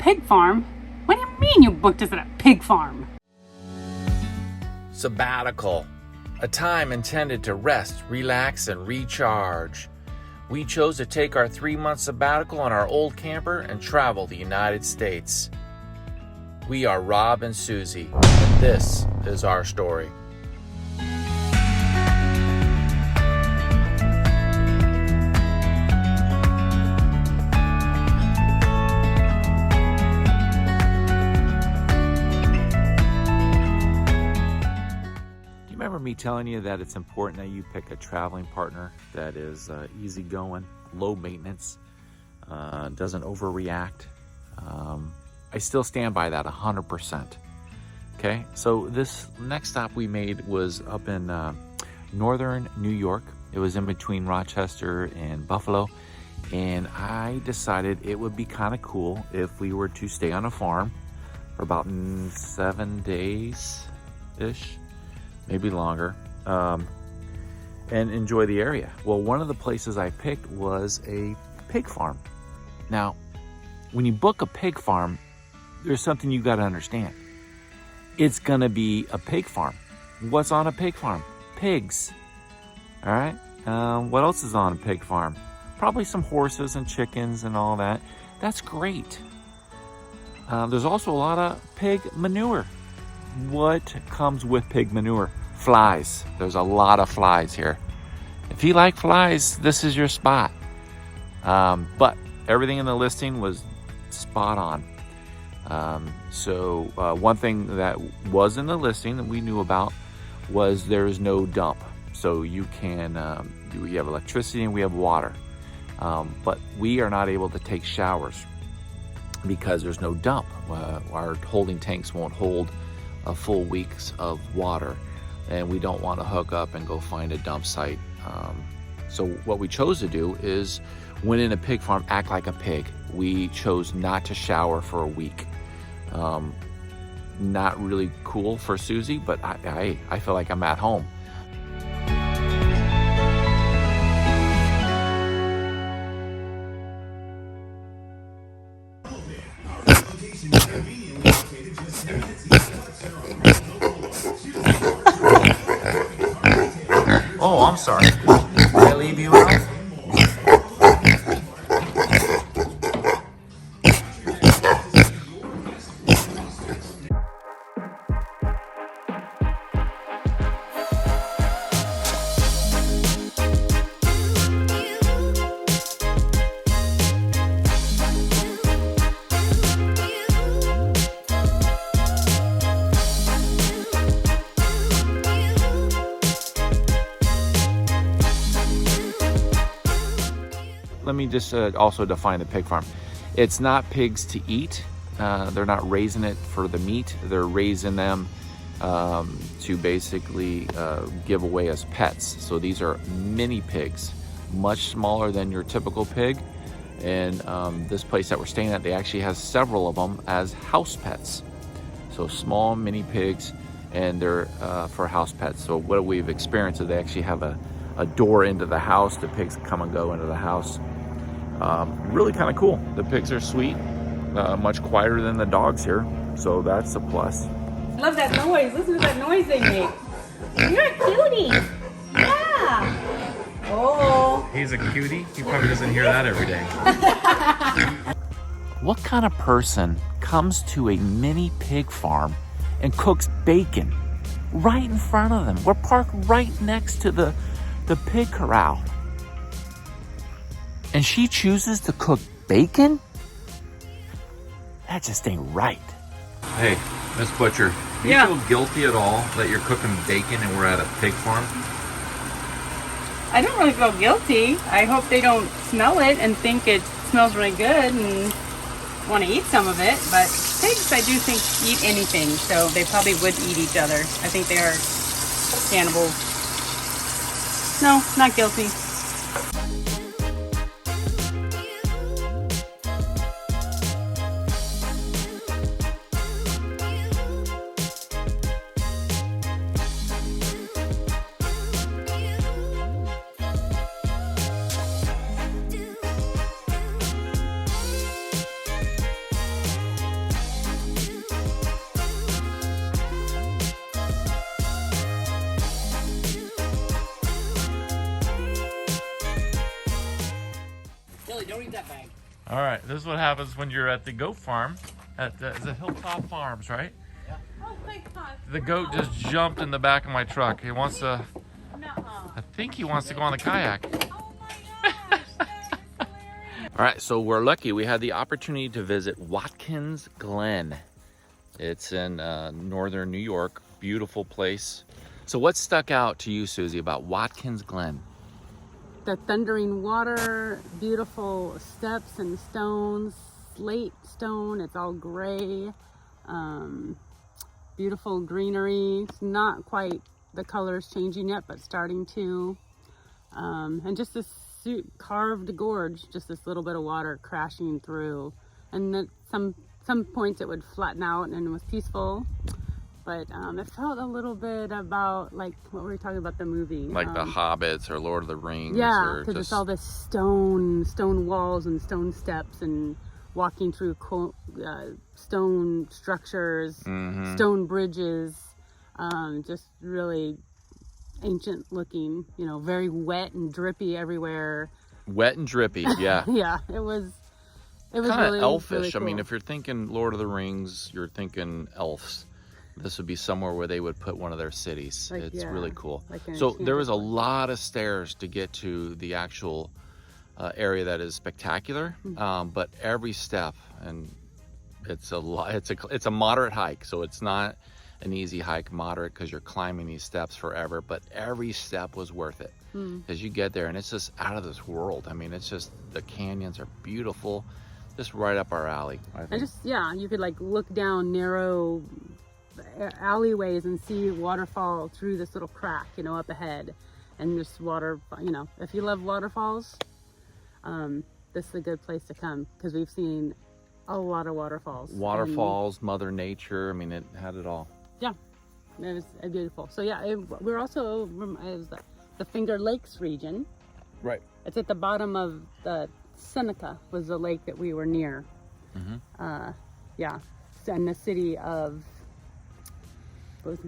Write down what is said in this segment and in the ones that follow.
pig farm? What do you mean you booked us at a pig farm? Sabbatical, a time intended to rest, relax, and recharge. We chose to take our 3-month sabbatical on our old camper and travel the United States. We are Rob and Susie, and this is our story. Remember me telling you that it's important that you pick a traveling partner that is easygoing, low maintenance, doesn't overreact. I still stand by that 100%. Okay, so this next stop we made was up in northern New York. It was in between Rochester and Buffalo, and I decided it would be kind of cool if we were to stay on a farm for about 7 days-ish. Maybe longer, and enjoy the area. Well, one of the places I picked was a pig farm. Now, when you book a pig farm, there's something you got to understand. It's going to be a pig farm. What's on a pig farm? Pigs. All right. What else is on a pig farm? Probably some horses and chickens and all that. That's great. There's also a lot of pig manure. What comes with pig manure? Flies. There's a lot of flies here. If you like flies, this is your spot. But everything in the listing was spot on. So one thing that was in the listing that we knew about was there's no dump. So you can, we have electricity and we have water. But we are not able to take showers because there's no dump. Our holding tanks won't hold a full weeks of water, and we don't want to hook up and go find a dump site. So what we chose to do is, when in a pig farm, act like a pig. We chose not to shower for a week. Not really cool for Susie, but I feel like I'm at home. Oh, I'm sorry. Did I leave you out? Let me just also define the pig farm. It's not pigs to eat. They're not raising it for the meat. They're raising them to basically give away as pets. So these are mini pigs, much smaller than your typical pig. And this place that we're staying at, they actually has several of them as house pets. So small mini pigs, and they're for house pets. So what we've experienced is they actually have a door into the house. The pigs come and go into the house. Really kind of cool. The pigs are sweet, much quieter than the dogs here, so that's a plus. I love that noise. Listen to that noise they make. You're a cutie. Yeah. Oh. He's a cutie. He probably doesn't hear that every day. What kind of person comes to a mini pig farm and cooks bacon right in front of them? We're parked right next to the pig corral. And she chooses to cook bacon? That just ain't right. Hey, Miss Butcher, do you feel guilty at all that you're cooking bacon and we're at a pig farm? I don't really feel guilty. I hope they don't smell it and think it smells really good and want to eat some of it. But pigs, I do think, eat anything, so they probably would eat each other. I think they are cannibals. No, not guilty. Don't eat that bag. All right, this is what happens when you're at the goat farm. Is it Hilltop Farms, right? Yeah. Oh my God. The goat just jumped in the back of my truck. He wants to, Nuh-uh. I think he wants to go on the kayak. Oh my gosh, that is hilarious. All right, so we're lucky. We had the opportunity to visit Watkins Glen. It's in northern New York. Beautiful place. So what stuck out to you, Susie, about Watkins Glen? The thundering water, beautiful steps and stones, slate stone, it's all gray. Beautiful greenery. It's not quite the colors changing yet, but starting to. And just this carved gorge, just this little bit of water crashing through. And at some points it would flatten out and it was peaceful. But it felt a little bit about like what were we talking about, the movie? Like the Hobbits or Lord of the Rings? Yeah, because it's all this stone walls and stone steps and walking through stone structures, stone bridges, just really ancient looking, you know, very wet and drippy everywhere. Wet and drippy, yeah. Yeah, it was Kind really of elfish. really cool. I mean, if you're thinking Lord of the Rings, you're thinking elves. This would be somewhere where they would put one of their cities. Like, it's yeah, really cool. like an So there was a enchanted lot of stairs to get to the actual area that is spectacular, but every step, and it's a moderate hike, so it's not an easy hike, moderate, because you're climbing these steps forever, but every step was worth it as you get there, and it's just out of this world. I mean, it's just, the canyons are beautiful, just right up our alley, I think. And just, yeah, you could like look down narrow alleyways and see waterfall through this little crack, you know, up ahead, and just water, you know, if you love waterfalls, this is a good place to come because we've seen a lot of waterfalls. Waterfalls, Mother Nature, I mean, it had it all. Yeah, it was beautiful. So yeah, we're also, it was the Finger Lakes region. Right. It's at the bottom of the Seneca was the lake that we were near. Yeah, and the city of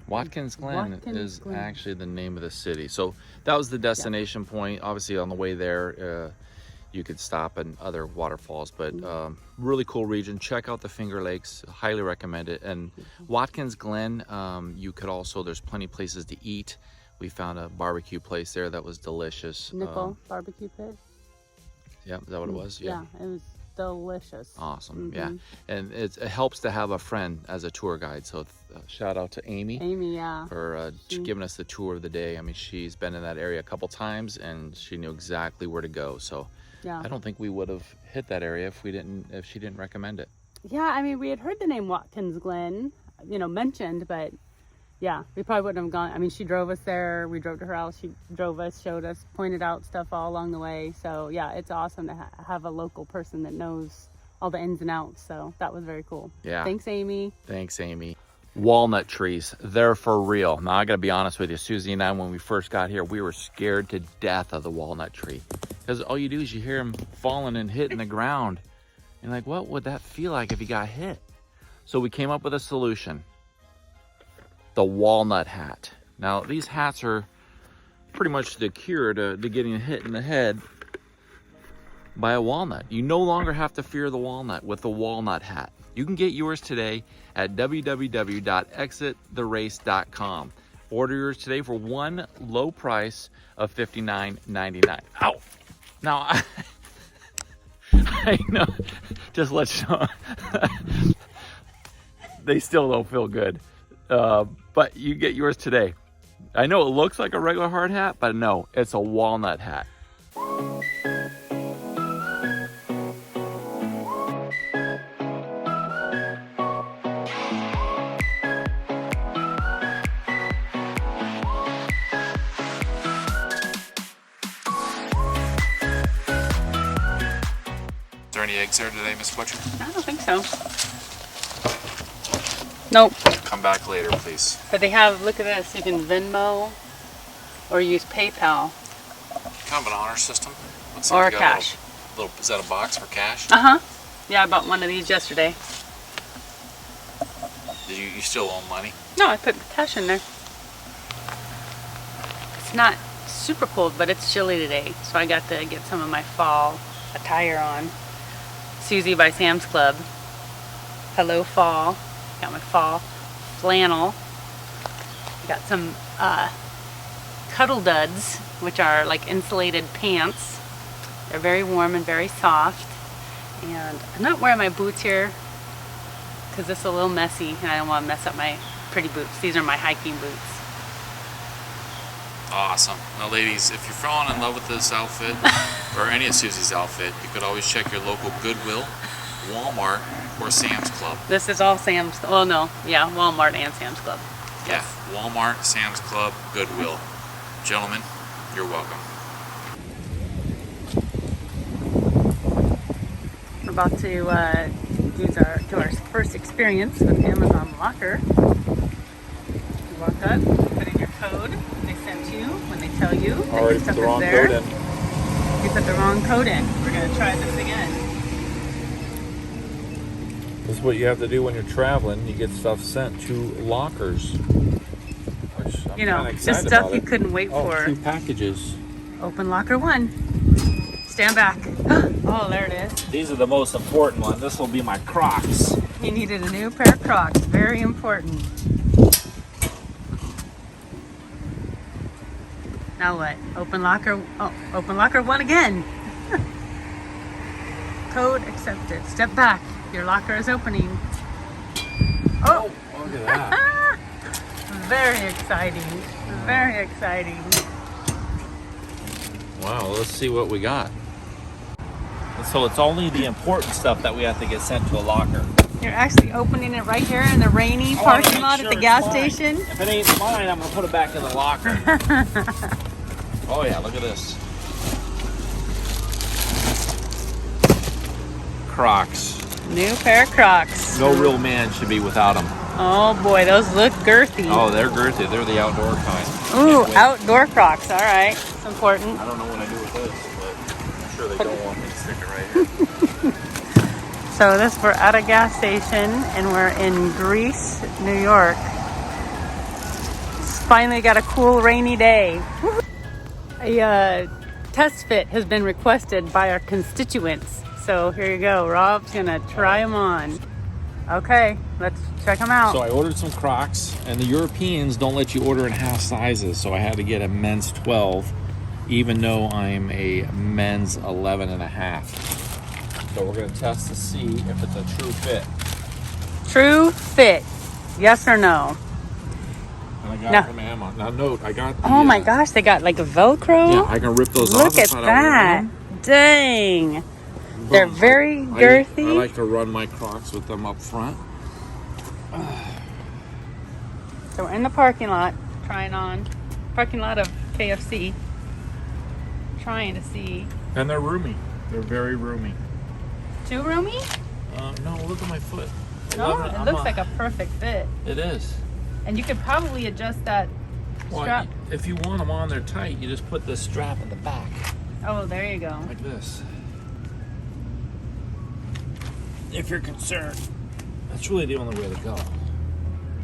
Watkins Glen Watkins Glen. actually the name of the city. So that was the destination point. Obviously on the way there, you could stop at other waterfalls, but really cool region. Check out the Finger Lakes, highly recommend it. And Watkins Glen, you could also, there's plenty of places to eat. We found a barbecue place there that was delicious. Nickel barbecue pit. Yeah, is that what it was? Yeah, it was delicious. Awesome. Yeah, and it helps to have a friend as a tour guide. So shout out to Amy. Amy, yeah, for giving us the tour of the day. I mean, she's been in that area a couple times and she knew exactly where to go. So yeah, I don't think we would have hit that area if she didn't recommend it. Yeah, I mean, we had heard the name Watkins Glen, you know, mentioned, but yeah, we probably wouldn't have gone. I mean, she drove us there. We drove to her house. She drove us, showed us, pointed out stuff all along the way. So yeah, it's awesome to have a local person that knows all the ins and outs. So that was very cool. Yeah. Thanks, Amy. Thanks, Amy. Walnut trees, they're for real. Now I gotta be honest with you, Susie and I, when we first got here, we were scared to death of the walnut tree. Because all you do is you hear them falling and hitting the ground. And like, what would that feel like if you got hit? So we came up with a solution. The walnut hat. Now these hats are pretty much the cure to getting hit in the head by a walnut. You no longer have to fear the walnut with the walnut hat. You can get yours today at www.exittherace.com. Order yours today for one low price of $59.99. Ow! Now I know, just let you know, they still don't feel good. But you get yours today. I know it looks like a regular hard hat, but no, it's a walnut hat. Is there any eggs there today, Miss Butcher? I don't think so. Nope. Come back later, please. But they have, look at this, you can Venmo or use PayPal. Kind of an honor system. Let's see Or if we got cash. Is that a box for cash? Uh-huh. Yeah, I bought one of these yesterday. Did you still owe money? No, I put cash in there. It's not super cold, but it's chilly today, so I got to get some of my fall attire on. Susie by Sam's Club. Hello Fall. Got my fall flannel. Got some Cuddle Duds, which are like insulated pants. They're very warm and very soft. And I'm not wearing my boots here because this is a little messy and I don't want to mess up my pretty boots. These are my hiking boots. Awesome. Now ladies, if you're falling in love with this outfit or any of Susie's outfit, you could always check your local Goodwill, Walmart, or Sam's Club. This is all Sam's, oh no, yeah, Walmart and Sam's Club. Yeah, Walmart, Sam's Club, Goodwill. Gentlemen, you're welcome. We're about to do our first experience with Amazon Locker. You walk up, put in your code they sent you when they tell you that your stuff is there. You put the wrong code in. We're going to try this again. This is what you have to do when you're traveling. You get stuff sent to lockers. Which I'm You know, kinda just excited stuff about you it. couldn't wait for. 2 packages. Open locker 1. Stand back. Oh, there it is. These are the most important ones. This will be my Crocs. You needed a new pair of Crocs. Very important. Now what? Open locker. Oh, open locker 1 again. Code accepted. Step back. Your locker is opening. Oh, Look at that. very exciting. Very exciting. Wow, let's see what we got. So it's only the important stuff that we have to get sent to a locker. You're actually opening it right here in the rainy parking lot at the gas station. If it ain't mine, I'm gonna put it back in the locker. Oh yeah, look at this. Crocs. New pair of Crocs. No real man should be without them. Oh boy, those look girthy. Oh, they're girthy. They're the outdoor kind. Ooh, Can't wait. outdoor Crocs. All right, it's important. I don't know what I do with this, but I'm sure they don't want me to stick it right here. So we're at a gas station and we're in Greece, New York. It's finally got a cool rainy day. A test fit has been requested by our constituents. So here you go. Rob's gonna try them on. Okay, let's check them out. So I ordered some Crocs, and the Europeans don't let you order in half sizes, so I had to get a men's 12, even though I'm a men's 11 and a half. So we're gonna test to see if it's a true fit. True fit. Yes or no? And I got No. it from Amazon. Now note, I got the, Oh my gosh, they got like a Velcro. Yeah, I can rip those off. Look at that. Dang. They're very girthy. I like to run my Crocs with them up front. So we're in the parking lot trying on. Parking lot of KFC. Trying to see. And they're roomy. They're very roomy. Too roomy? No, look at my foot. No, it looks like a perfect fit. It is. And you could probably adjust that strap. Well, if you want them on there tight, you just put this strap in the back. Oh, there you go. Like this. If you're concerned, that's really the only way to go.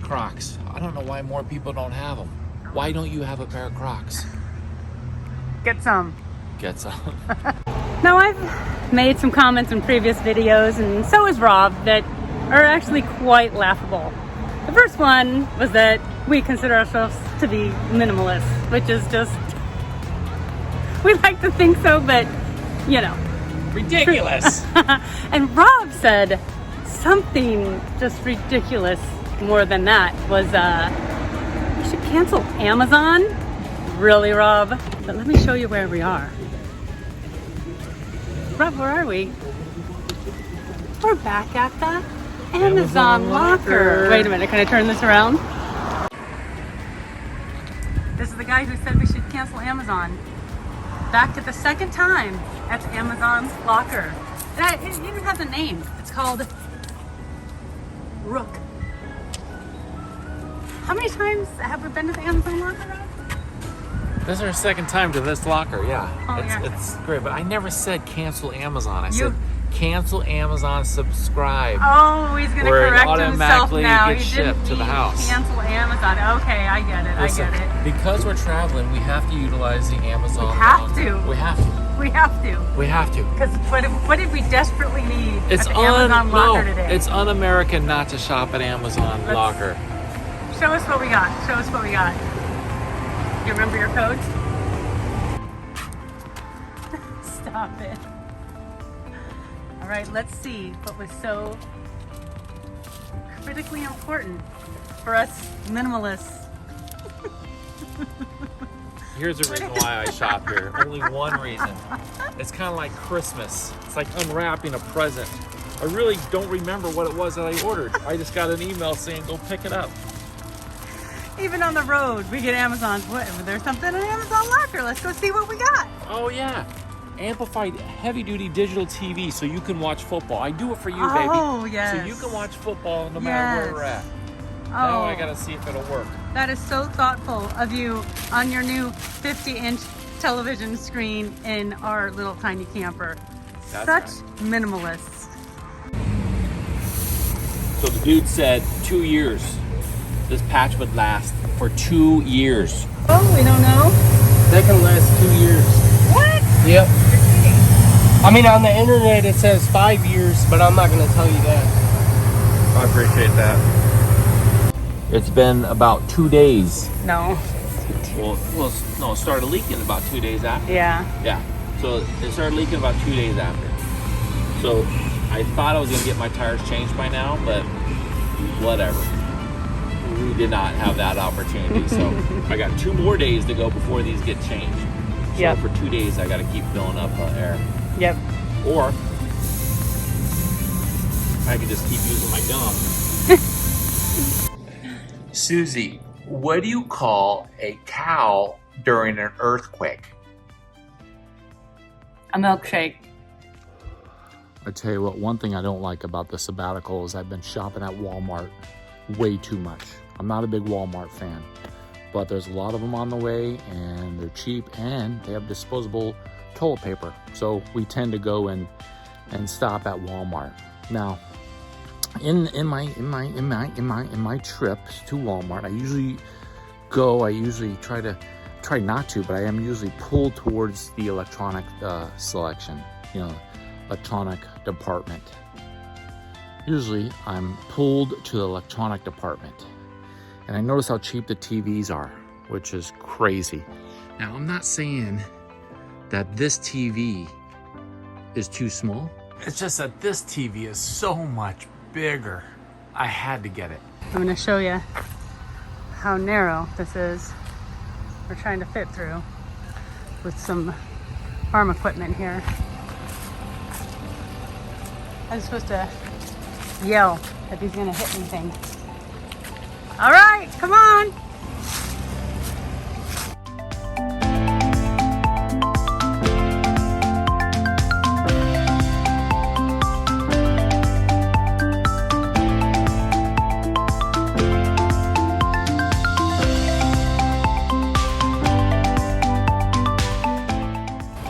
Crocs. I don't know why more people don't have them. Why don't you have a pair of Crocs? Get some. Get some. Now I've made some comments in previous videos, and so has Rob, that are actually quite laughable. The first one was that we consider ourselves to be minimalists, which is just, we like to think so, but you know. Ridiculous. And Rob said something just ridiculous more than that was, we should cancel Amazon. Really, Rob? But let me show you where we are. Rob, where are we? We're back at the Amazon locker. Wait a minute, can I turn this around? This is the guy who said we should cancel Amazon. Back at the second time at the Amazon locker. And it even has a name. It's called Rook. How many times have we been to the Amazon locker, Rob? This is our second time to this locker, yeah. Oh, yeah. It's great, but I never said cancel Amazon. I said cancel Amazon, subscribe. Oh, he's going to Where it correct himself automatically now. gets He didn't shipped to the mean house. cancel Amazon. Okay, I get it. Listen, I get it. because we're traveling, we have to utilize the Amazon. We have to. We have to. We have to. We have to. Because what did we desperately need at the Amazon locker today? It's un-American not to shop at Amazon locker. Show us what we got. Show us what we got. You remember your codes? Stop it. All right, let's see what was so critically important for us minimalists. Here's the reason why I shop here. Only one reason. It's kind of like Christmas. It's like unwrapping a present. I really don't remember what it was that I ordered. I just got an email saying go pick it up. Even on the road, we get Amazon's. What? There's something in Amazon locker. Let's go see what we got. Oh yeah. Amplified heavy-duty digital TV so you can watch football. I do it for you, baby. Oh, yes. So you can watch football no matter where we're at. Now I gotta see if it'll work. That is so thoughtful of you on your new 50-inch television screen in our little tiny camper. That's Such minimalists. So the dude said 2 years. This patch would last for 2 years. Oh, we don't know? They can last 2 years. What? Yep. I mean, on the internet it says 5 years, but I'm not going to tell you that. I appreciate that. It's been about 2 days. No. Well, no, it started leaking about 2 days after. Yeah. Yeah. So it started leaking about 2 days after. So I thought I was gonna get my tires changed by now, but whatever. We did not have that opportunity. So I got 2 more days to go before these get changed. So Yep. for 2 days, I got to keep filling up air. Yep. Or I could just keep using my gum. Susie, what do you call a cow during an earthquake? A milkshake. I tell you what, one thing I don't like about the sabbatical is I've been shopping at Walmart way too much. I'm not a big Walmart fan, but there's a lot of them on the way and they're cheap and they have disposable toilet paper. So we tend to go and stop at Walmart. Now, in my trips to Walmart, I usually try not to, but I am usually pulled towards the electronic selection, electronic department. Usually I'm pulled to the electronic department and I notice how cheap the TVs are, which is crazy. Now, I'm not saying that this TV is too small. It's just that this TV is so much bigger. I had to get it. I'm going to show you how narrow this is. We're trying to fit through with some farm equipment here. I'm supposed to yell if he's going to hit anything. All right, come on.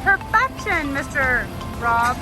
Perfection, Mr. Rob.